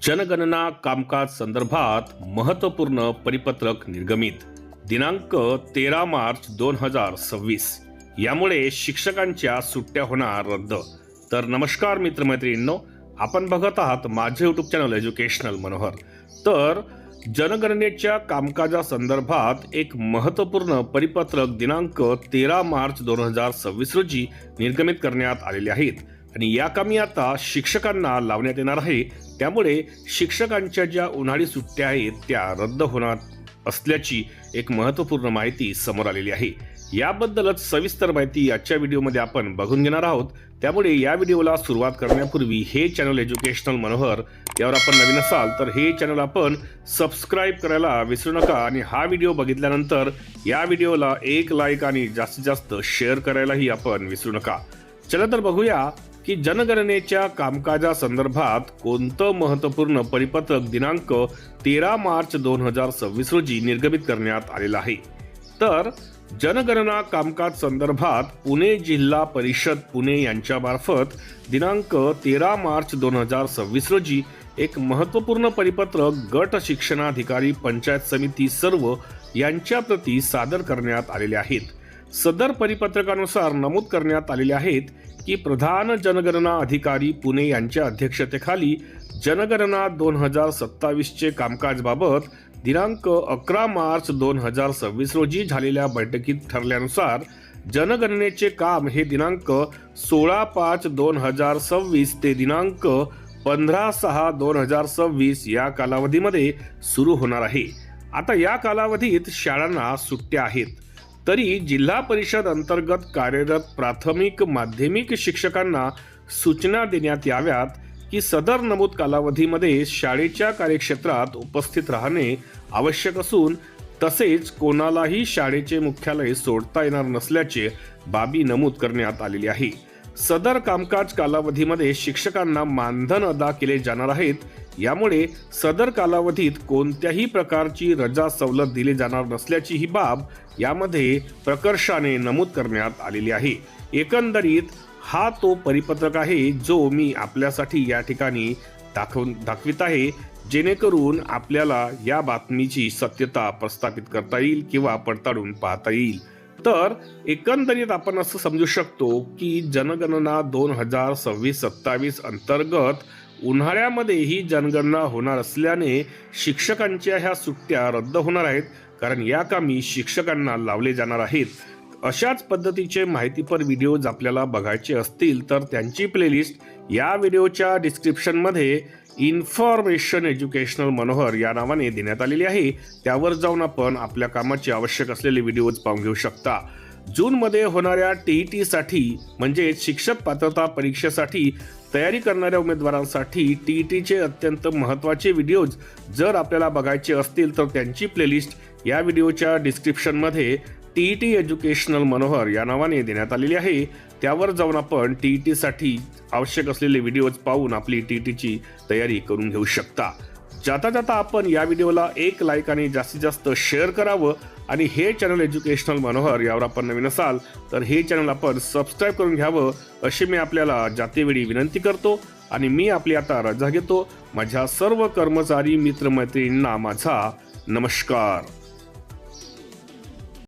जनगणना कामकाज संदर्भात महत्त्वपूर्ण परिपत्रक निर्गमित दिनांक 13 मार्च 2026। यामुळे शिक्षकांच्या सुट्ट्या होणार रद्द। तर नमस्कार मित्रमैत्रिणींनो, आपण बघत आहात माझे यूट्यूब चॅनल एज्युकेशनल मनोहर। तर जनगणनेच्या कामकाजासंदर्भात एक महत्त्वपूर्ण परिपत्रक दिनांक 13 मार्च 2026 रोजी निर्गमित करण्यात आलेले आहेत आणि या कामी आता शिक्षकांना लावण्यात येणार आहे। त्यामुळे शिक्षकांच्या ज्या उन्हाळी सुट्ट्या आहेत त्या रद्द होणार असल्याची एक महत्त्वपूर्ण माहिती समोर आलेली आहे। याबद्दलच सविस्तर माहिती आजच्या व्हिडिओमध्ये आपण बघून घेणार आहोत। त्यामुळे या व्हिडिओला सुरुवात करण्यापूर्वी हे चॅनल एज्युकेशनल मनोहर यावर आपण नवीन असाल तर हे चॅनल आपण सबस्क्राइब करायला विसरू नका आणि हा व्हिडिओ बघितल्यानंतर या व्हिडिओला एक लाईक आणि जास्तीत जास्त शेअर करायलाही आपण विसरू नका। चला तर बघूया की जनगणनेच्या कामकाजासंदर्भात कोणतं महत्त्वपूर्ण परिपत्रक दिनांक 13 मार्च 2026 रोजी निर्गमित करण्यात आलेलं आहे। तर जनगणना कामकाज संदर्भात पुणे जिल्हा परिषद पुणे यांच्यामार्फत दिनांक 13 मार्च 2026 रोजी एक महत्त्वपूर्ण परिपत्रक गट शिक्षणाधिकारी पंचायत समिती सर्व यांच्या प्रती सादर करण्यात आलेले आहेत। सदर परिपत्रकानुसार नमूद करण्यात आलेले आहेत की प्रधान जनगणना अधिकारी पुणे यांच्या अध्यक्षतेखाली जनगणना 2027 चे कामकाजबाबत दिनांक 11 मार्च 2026 रोजी झालेल्या बैठकीत ठरल्यानुसार जनगणनेचे काम हे दिनांक 16/5/2026 ते दिनांक 15/6/2026 या कालावधीमध्ये सुरू होणार आहे। आता या कालावधीत शाळांना सुट्ट्या आहेत, तरी जिल्हा परिषद अंतर्गत कार्यरत प्राथमिक माध्यमिक शिक्षकांना सूचना देण्यात याव्यात की सदर नमूद कालावधीमध्ये शाळेच्या कार्यक्षेत्रात उपस्थित राहणे आवश्यक असून तसेच कोणालाही शाळेचे मुख्यालय सोडता येणार नसल्याचे बाबी नमूद करण्यात आलेली आहे। सदर कामकाज कालावधीमध्ये शिक्षकांना मानधन अदा केले जाणार आहेत। यामुळे सदर कालावधीत कोणत्याही प्रकारची रजा सवलत दिली जाणार नसल्याची ही बाब यामध्ये प्रकर्षाने नमूद करण्यात आलेली आहे। एकंदरीत हा तो परिपत्रक आहे जो मी आपल्यासाठी या ठिकाणी दाखवित आहे, जेणेकरून आपल्याला या बातमीची सत्यता प्रस्थापित करता येईल किंवा पडताळून पाहता येईल। तर एकंदरीत आपण असं समजू शकतो की जनगणना 2026-27 अंतर्गत उन्हाळ्यामध्ये ही जनगणना होणार असल्याने शिक्षकांच्या ह्या सुट्ट्या रद्द होणार आहेत, कारण या कामी शिक्षकांना लावले जाणार आहेत। अशाच पद्धतीचे माहितीपर व्हिडिओज आपल्याला बघायचे असतील तर त्यांची प्लेलिस्ट या व्हिडिओच्या डिस्क्रिप्शनमध्ये इन्फॉर्मेशन एज्युकेशनल मनोहर या नावाने देण्यात आलेली आहे। त्यावर जाऊन आपण आपल्या कामाचे आवश्यक असलेले व्हिडिओज पाहून घेऊ शकता। जूनमध्ये होणाऱ्या TET साठी म्हणजे शिक्षक पात्रता परीक्षेसाठी तयारी करणाऱ्या उमेदवारांसाठी TET अत्यंत महत्त्वाचे व्हिडिओज जर आपल्याला बघायचे असतील तर त्यांची प्लेलिस्ट या व्हिडिओच्या डिस्क्रिप्शनमध्ये TET एज्युकेशनल मनोहर या नावाने देण्यात आलेली आहे। त्यावर जाऊन आपण TET साठी आवश्यक असलेले व्हिडिओज पाहून आपली TET तयारी करून घेऊ शकता। जाता जाता आपण या व्हिडिओला एक लाईक आणि जास्तीत जास्त शेअर करावं आणि हे चॅनल एज्युकेशनल मनोहर यावर आपण नवीन असाल तर हे चॅनल आपण सबस्क्राईब करून घ्यावं अशी मी आपल्याला जातेवेळी विनंती करतो। आणि मी आपली आता रजा घेतो। माझ्या सर्व कर्मचारी मित्रमैत्रिणींना माझा नमस्कार।